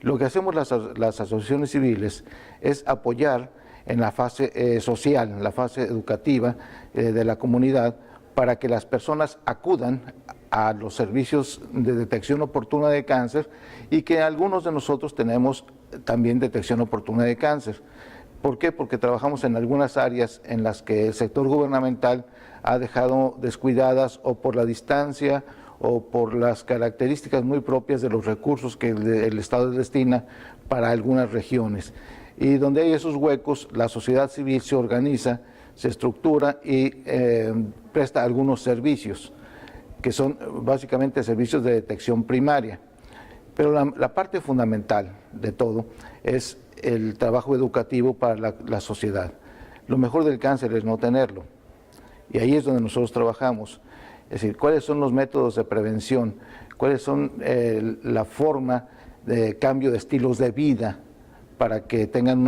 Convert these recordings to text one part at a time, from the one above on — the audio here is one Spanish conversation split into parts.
Lo que hacemos las asociaciones civiles es apoyar en la fase social, en la fase educativa de la comunidad, para que las personas acudan a los servicios de detección oportuna de cáncer y que algunos de nosotros tenemos también detección oportuna de cáncer. ¿Por qué? Porque trabajamos en algunas áreas en las que el sector gubernamental ha dejado descuidadas o por la distancia o por las características muy propias de los recursos que el Estado destina para algunas regiones. Y donde hay esos huecos, la sociedad civil se organiza, se estructura y presta algunos servicios, que son básicamente servicios de detección primaria. Pero la parte fundamental de todo es el trabajo educativo para la sociedad. Lo mejor del cáncer es no tenerlo. Y ahí es donde nosotros trabajamos. Es decir, cuáles son los métodos de prevención, cuáles son la forma de cambio de estilos de vida para que tengan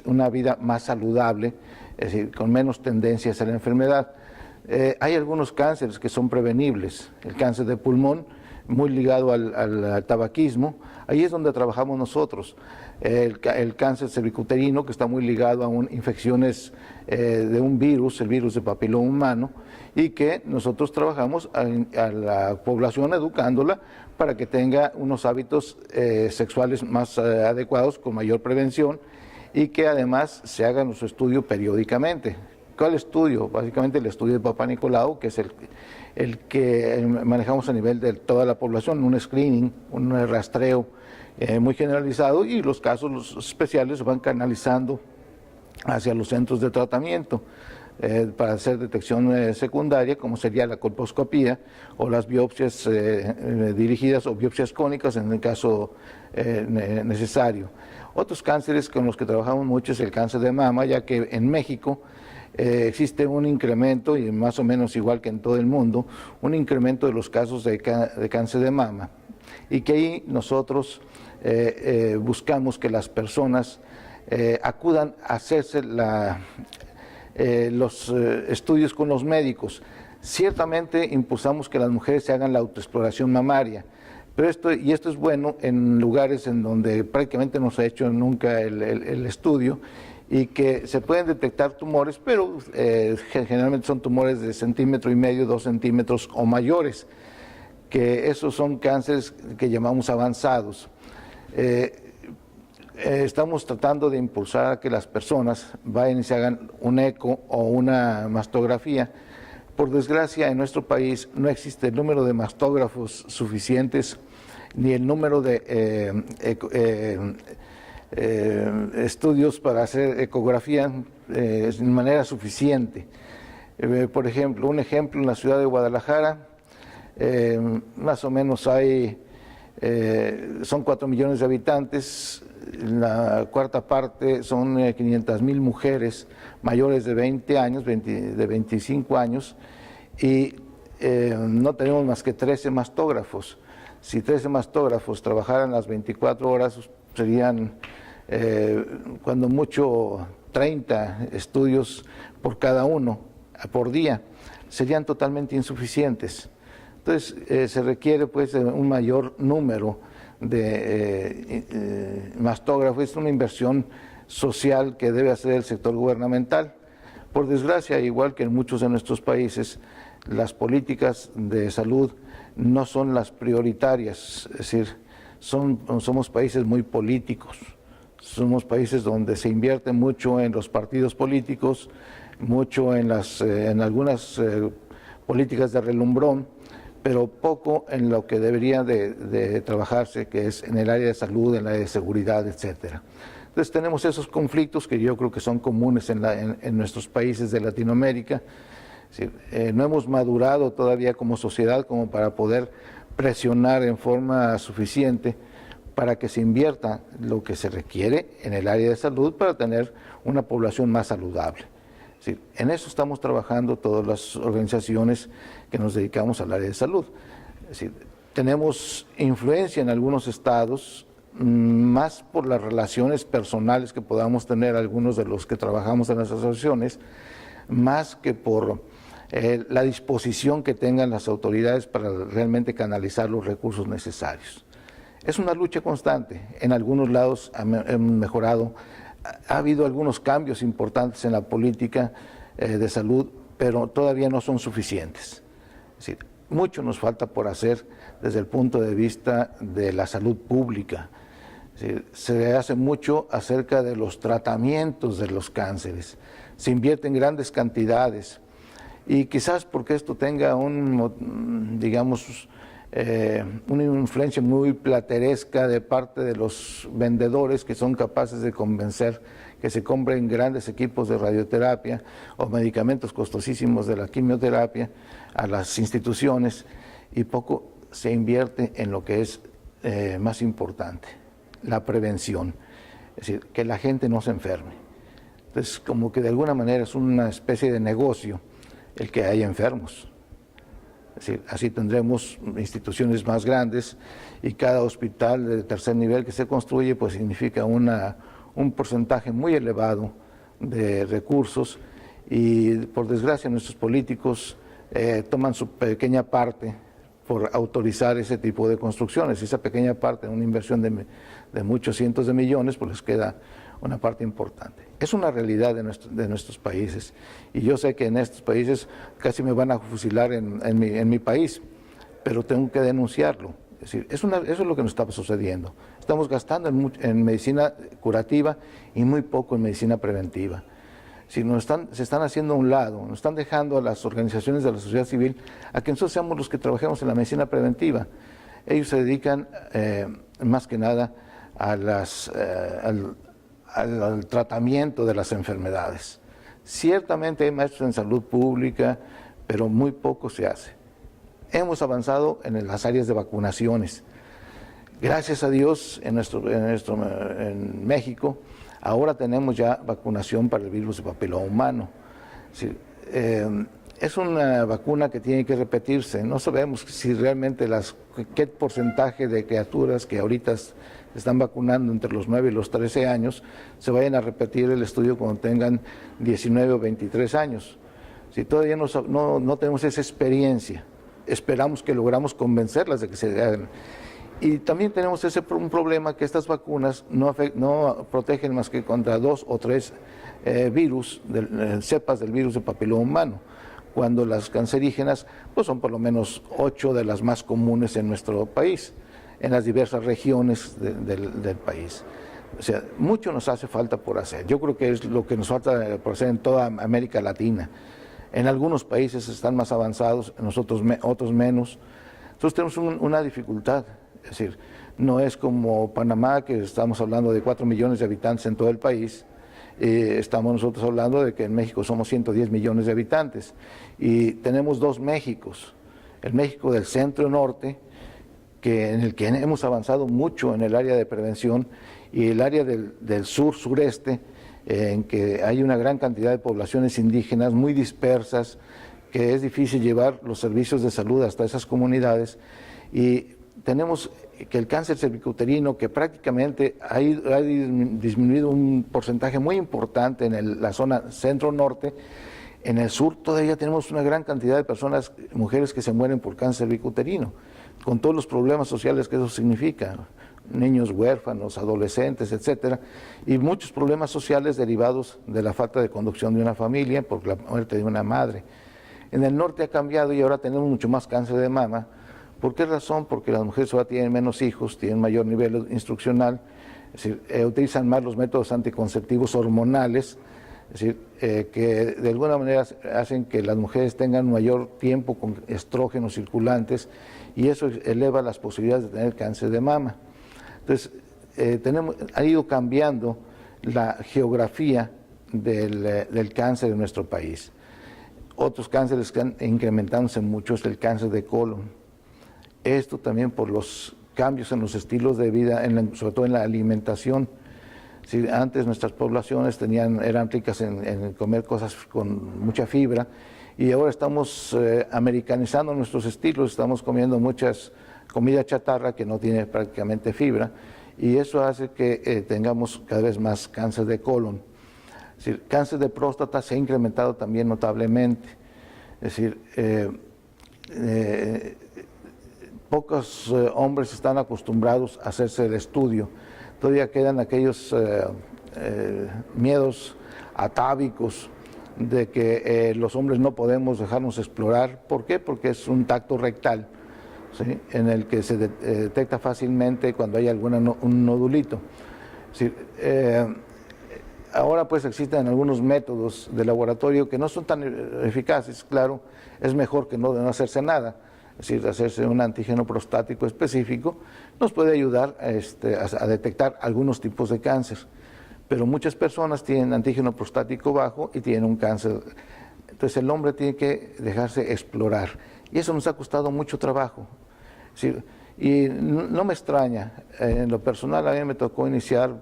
una vida más saludable, es decir, con menos tendencias a la enfermedad. Hay algunos cánceres que son prevenibles. El cáncer de pulmón, muy ligado al tabaquismo, ahí es donde trabajamos nosotros. El cáncer cervicuterino, que está muy ligado a infecciones de un virus, el virus de papiloma humano, y que nosotros trabajamos a la población educándola para que tenga unos hábitos sexuales más adecuados, con mayor prevención, y que además se haga nuestro estudio periódicamente. ¿Cuál estudio? Básicamente el estudio de Papá Nicolau, que es el que manejamos a nivel de toda la población, un screening, un rastreo muy generalizado, y los casos especiales se van canalizando hacia los centros de tratamiento para hacer detección secundaria, como sería la colposcopía o las biopsias dirigidas o biopsias cónicas en el caso necesario. Otros cánceres con los que trabajamos mucho es el cáncer de mama, ya que en México existe un incremento, y más o menos igual que en todo el mundo, un incremento de los casos de cáncer de mama, y que ahí nosotros buscamos que las personas acudan a hacerse los estudios con los médicos. Ciertamente impulsamos que las mujeres se hagan la autoexploración mamaria, pero esto es bueno en lugares en donde prácticamente no se ha hecho nunca el estudio, y que se pueden detectar tumores, pero generalmente son tumores de 1,5 cm, 2 centímetros o mayores, que esos son cánceres que llamamos avanzados. Estamos tratando de impulsar a que las personas vayan y se hagan un eco o una mastografía. Por desgracia, en nuestro país no existe el número de mastógrafos suficientes, ni el número de estudios para hacer ecografía de manera suficiente. Por ejemplo, en la ciudad de Guadalajara, más o menos son 4 millones de habitantes, la cuarta parte son 500,000 mujeres mayores de 20 años, de 25 años, y no tenemos más que 13 mastógrafos. Si 13 mastógrafos trabajaran las 24 horas, serían cuando mucho 30 estudios por cada uno, por día, serían totalmente insuficientes. Entonces se requiere pues un mayor número de mastógrafos. Es una inversión social que debe hacer el sector gubernamental. Por desgracia, igual que en muchos de nuestros países, las políticas de salud no son las prioritarias, es decir, somos países muy políticos. Somos países donde se invierte mucho en los partidos políticos, mucho en algunas políticas de relumbrón, pero poco en lo que debería de trabajarse, que es en el área de salud, en el área de seguridad, etcétera. Entonces tenemos esos conflictos que yo creo que son comunes en nuestros países de Latinoamérica. Es decir, no hemos madurado todavía como sociedad como para poder presionar en forma suficiente para que se invierta lo que se requiere en el área de salud para tener una población más saludable. Es decir, en eso estamos trabajando todas las organizaciones que nos dedicamos al área de salud. Es decir, tenemos influencia en algunos estados, más por las relaciones personales que podamos tener algunos de los que trabajamos en las asociaciones, más que por la disposición que tengan las autoridades para realmente canalizar los recursos necesarios. Es una lucha constante. En algunos lados hemos mejorado. Ha habido algunos cambios importantes en la política de salud, pero todavía no son suficientes. Es decir, mucho nos falta por hacer desde el punto de vista de la salud pública. Es decir, se hace mucho acerca de los tratamientos de los cánceres. Se invierte en grandes cantidades y quizás porque esto tenga digamos, una influencia muy plateresca de parte de los vendedores que son capaces de convencer que se compren grandes equipos de radioterapia o medicamentos costosísimos de la quimioterapia a las instituciones, y poco se invierte en lo que es más importante, la prevención, es decir, que la gente no se enferme. Entonces, como que de alguna manera es una especie de negocio el que haya enfermos. Es decir, así tendremos instituciones más grandes y cada hospital de tercer nivel que se construye pues significa un porcentaje muy elevado de recursos, y por desgracia nuestros políticos toman su pequeña parte por autorizar ese tipo de construcciones. Esa pequeña parte, una inversión de muchos cientos de millones, pues les queda una parte importante. Es una realidad de nuestros países, y yo sé que en estos países casi me van a fusilar en mi país, pero tengo que denunciarlo. Es decir, eso es lo que nos está sucediendo. Estamos gastando en medicina curativa y muy poco en medicina preventiva. Si se están haciendo a un lado, nos están dejando a las organizaciones de la sociedad civil a que nosotros seamos los que trabajemos en la medicina preventiva. Ellos se dedican más que nada al tratamiento de las enfermedades. Ciertamente hay maestros en salud pública, pero muy poco se hace. Hemos avanzado en las áreas de vacunaciones. Gracias a Dios, en México, ahora tenemos ya vacunación para el virus de papiloma humano. Es una vacuna que tiene que repetirse. No sabemos si realmente qué porcentaje de criaturas que ahorita se están vacunando entre los 9 y los 13 años se vayan a repetir el estudio cuando tengan 19 o 23 años. Si todavía no tenemos esa experiencia, esperamos que logramos convencerlas de que se hagan. Y también tenemos un problema, que estas vacunas no protegen más que contra 2 o 3 cepas del virus de papiloma humano, cuando las cancerígenas pues son por lo menos 8 de las más comunes en nuestro país, en las diversas regiones del país. O sea, mucho nos hace falta por hacer. Yo creo que es lo que nos falta por hacer en toda América Latina. En algunos países están más avanzados, en otros menos. Entonces tenemos una dificultad. Es decir, no es como Panamá, que estamos hablando de 4 millones de habitantes en todo el país. Estamos nosotros hablando de que en México somos 110 millones de habitantes. Y tenemos 2 Méxicos. El México del centro-norte, en el que hemos avanzado mucho en el área de prevención, y el área del sur-sureste, en que hay una gran cantidad de poblaciones indígenas muy dispersas, que es difícil llevar los servicios de salud hasta esas comunidades. Y tenemos que el cáncer cervicuterino, que prácticamente ha disminuido un porcentaje muy importante en la zona centro-norte. En el sur todavía tenemos una gran cantidad de personas, mujeres, que se mueren por cáncer cervicuterino, con todos los problemas sociales que eso significa, niños huérfanos, adolescentes, etcétera, y muchos problemas sociales derivados de la falta de conducción de una familia por la muerte de una madre. En el norte ha cambiado y ahora tenemos mucho más cáncer de mama. ¿Por qué razón? Porque las mujeres ahora tienen menos hijos, tienen mayor nivel instruccional, es decir, utilizan más los métodos anticonceptivos hormonales, es decir, que de alguna manera hacen que las mujeres tengan mayor tiempo con estrógenos circulantes, y eso eleva las posibilidades de tener cáncer de mama. Entonces, ha ido cambiando la geografía del cáncer en nuestro país. Otros cánceres que han incrementándose mucho es el cáncer de colon. Esto también por los cambios en los estilos de vida, sobre todo en la alimentación. Si antes nuestras poblaciones eran ricas en comer cosas con mucha fibra, y ahora estamos americanizando nuestros estilos, estamos comiendo muchas comida chatarra que no tiene prácticamente fibra, y eso hace que tengamos cada vez más cáncer de colon. Es decir, cáncer de próstata se ha incrementado también notablemente. Es decir, pocos hombres están acostumbrados a hacerse el estudio. Todavía quedan aquellos miedos atávicos de que los hombres no podemos dejarnos explorar. ¿Por qué? Porque es un tacto rectal, ¿sí?, en el que se detecta fácilmente cuando hay un nodulito. Sí, ahora pues existen algunos métodos de laboratorio que no son tan eficaces. Claro, es mejor que no hacerse nada. Es decir, hacerse un antígeno prostático específico nos puede ayudar a detectar algunos tipos de cáncer. Pero muchas personas tienen antígeno prostático bajo y tienen un cáncer. Entonces el hombre tiene que dejarse explorar. Y eso nos ha costado mucho trabajo. ¿Sí? Y no me extraña. En lo personal a mí me tocó iniciar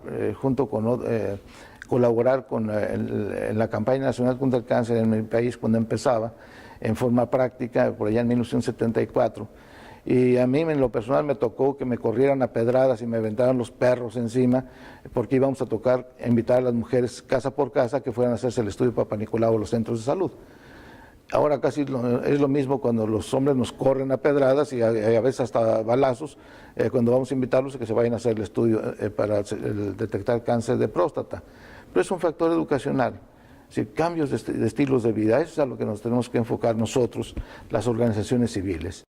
colaborar en la campaña nacional contra el cáncer en mi país cuando empezaba en forma práctica por allá en 1974. Y a mí en lo personal me tocó que me corrieran a pedradas y me aventaran los perros encima, porque íbamos a invitar a las mujeres casa por casa que fueran a hacerse el estudio Papa Nicolau a los centros de salud. Ahora casi es lo mismo cuando los hombres nos corren a pedradas y a veces hasta balazos, cuando vamos a invitarlos a que se vayan a hacer el estudio para detectar cáncer de próstata. Pero es un factor educacional. Es decir, cambios de estilos de vida, eso es a lo que nos tenemos que enfocar nosotros, las organizaciones civiles.